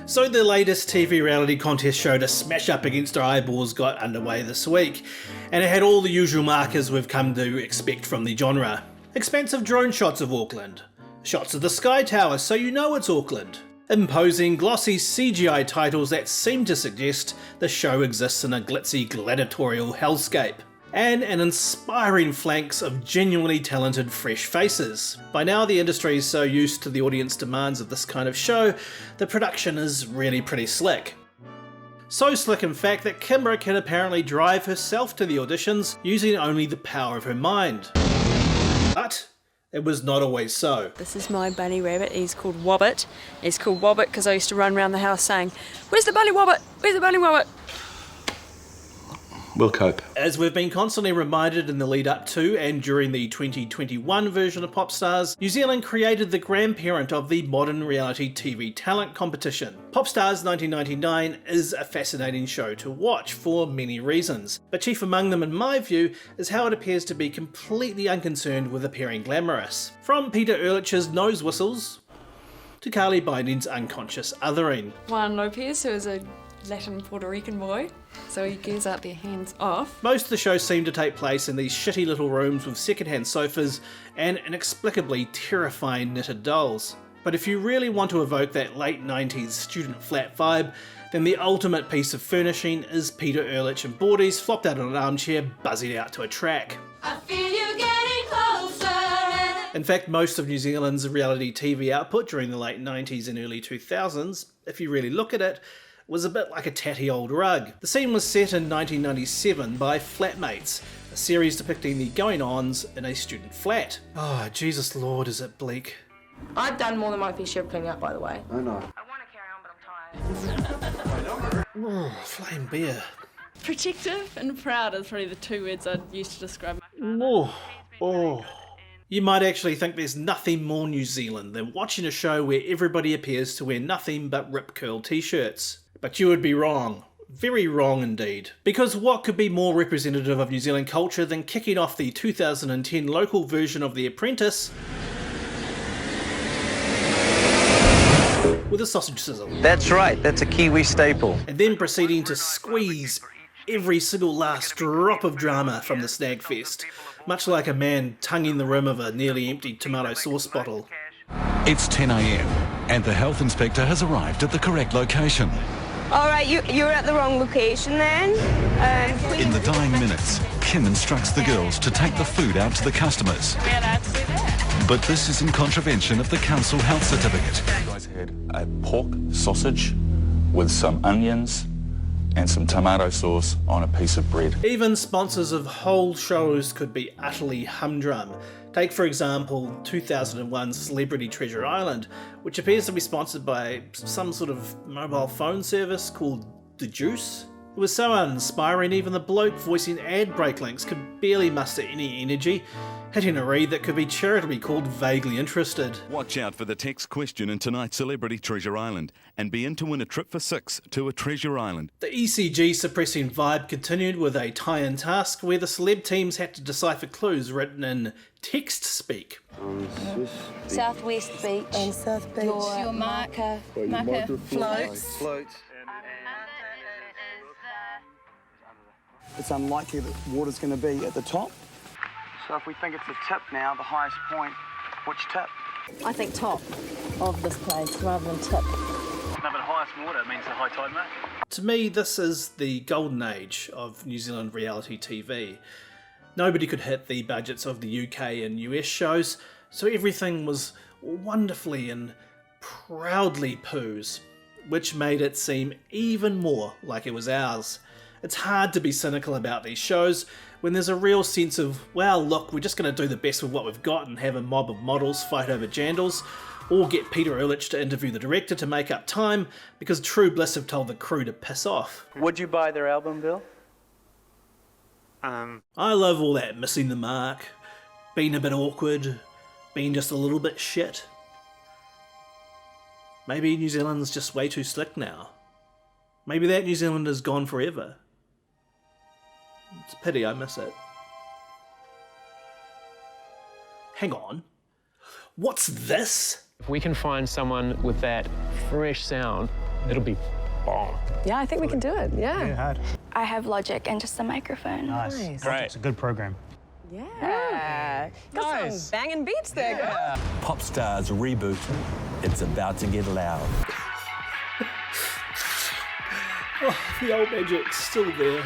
So the latest TV reality contest show to smash up against our eyeballs got underway this week, and it had all the usual markers we've come to expect from the genre. Expansive drone shots of Auckland, shots of the Sky Tower so you know it's Auckland, imposing glossy CGI titles that seem to suggest the show exists in a glitzy gladiatorial hellscape, and an inspiring flanks of genuinely talented fresh faces. By now the industry is so used to the audience demands of this kind of show, the production is really pretty slick. So slick in fact that Kimbra can apparently drive herself to the auditions using only the power of her mind. But it was not always so. This is my bunny rabbit, he's called Wobbit. He's called Wobbit because I used to run around the house saying, "Where's the bunny Wobbit? Where's the bunny Wobbit?" We'll cope. As we've been constantly reminded in the lead up to and during the 2021 version of Popstars, New Zealand created the grandparent of the modern reality TV talent competition. Popstars 1999 is a fascinating show to watch for many reasons, but chief among them in my view is how it appears to be completely unconcerned with appearing glamorous. From Peter Ehrlich's nose whistles to Carly Binding's unconscious othering. Juan Lopez, who is a Latin Puerto Rican boy, so he gives out their hands off. Most of the shows seem to take place in these shitty little rooms with second-hand sofas and inexplicably terrifying knitted dolls. But if you really want to evoke that late 90s student flat vibe, then the ultimate piece of furnishing is Peter Ehrlich and Bordies flopped out on an armchair buzzing out to a track. I feel you getting closer. In fact, most of New Zealand's reality TV output during the late 90s and early 2000s, if you really look at it, was a bit like a tatty old rug. The scene was set in 1997 by Flatmates, a series depicting the going-ons in a student flat. Oh, Jesus Lord, is it bleak. I've done more than my fair share of cleaning up, by the way. I know. I want to carry on, but I'm tired. Oh, flame beer. Protective and proud is probably the two words I'd use to describe my father. Oh. You might actually think there's nothing more New Zealand than watching a show where everybody appears to wear nothing but rip curl t-shirts. But you would be wrong. Very wrong indeed. Because what could be more representative of New Zealand culture than kicking off the 2010 local version of The Apprentice with a sausage sizzle. That's right, that's a Kiwi staple. And then proceeding to squeeze every single last drop of drama from the snag fest, much like a man tonguing the rim of a nearly empty tomato sauce bottle. It's 10 a.m. and the health inspector has arrived at the correct location. All right, you're at the wrong location then. In the dying minutes, Kim instructs the girls to take the food out to the customers. We're allowed to do that. But this is in contravention of the council health certificate. You guys had a pork sausage with some onions and some tomato sauce on a piece of bread. Even sponsors of whole shows could be utterly humdrum. Take, for example, 2001 Celebrity Treasure Island, which appears to be sponsored by some sort of mobile phone service called The Juice. It was so uninspiring, even the bloke voicing ad break links could barely muster any energy, hitting a read that could be charitably called Vaguely Interested. Watch out for the text question in tonight's Celebrity Treasure Island and be in to win a trip for 6 to a Treasure Island. The ECG suppressing vibe continued with a tie-in task where the celeb teams had to decipher clues written in text speak. Southwest Beach. And South Beach. Your marker floats. It's unlikely that water's going to be at the top. So if we think it's the tip now, the highest point, which tip? I think top of this place rather than tip. No, but highest water means the high tide mark. To me, this is the golden age of New Zealand reality TV. Nobody could hit the budgets of the UK and US shows, so everything was wonderfully and proudly poos, which made it seem even more like it was ours. It's hard to be cynical about these shows when there's a real sense of, well, look, we're just going to do the best with what we've got and have a mob of models fight over jandals, or get Peter Ehrlich to interview the director to make up time because True Bliss have told the crew to piss off. Would you buy their album, Bill? I love all that missing the mark, being a bit awkward, being just a little bit shit. Maybe New Zealand's just way too slick now. Maybe that New Zealand is gone forever. It's a pity I miss it. Hang on. What's this? If we can find someone with that fresh sound It'll be bomb. Yeah, I think we can do it. Yeah. I have Logic and just a microphone. Nice. Great. It's a good program. Yeah. Got some banging beats there, girl. Popstars reboot. It's about to get loud. Oh, the old magic's still there.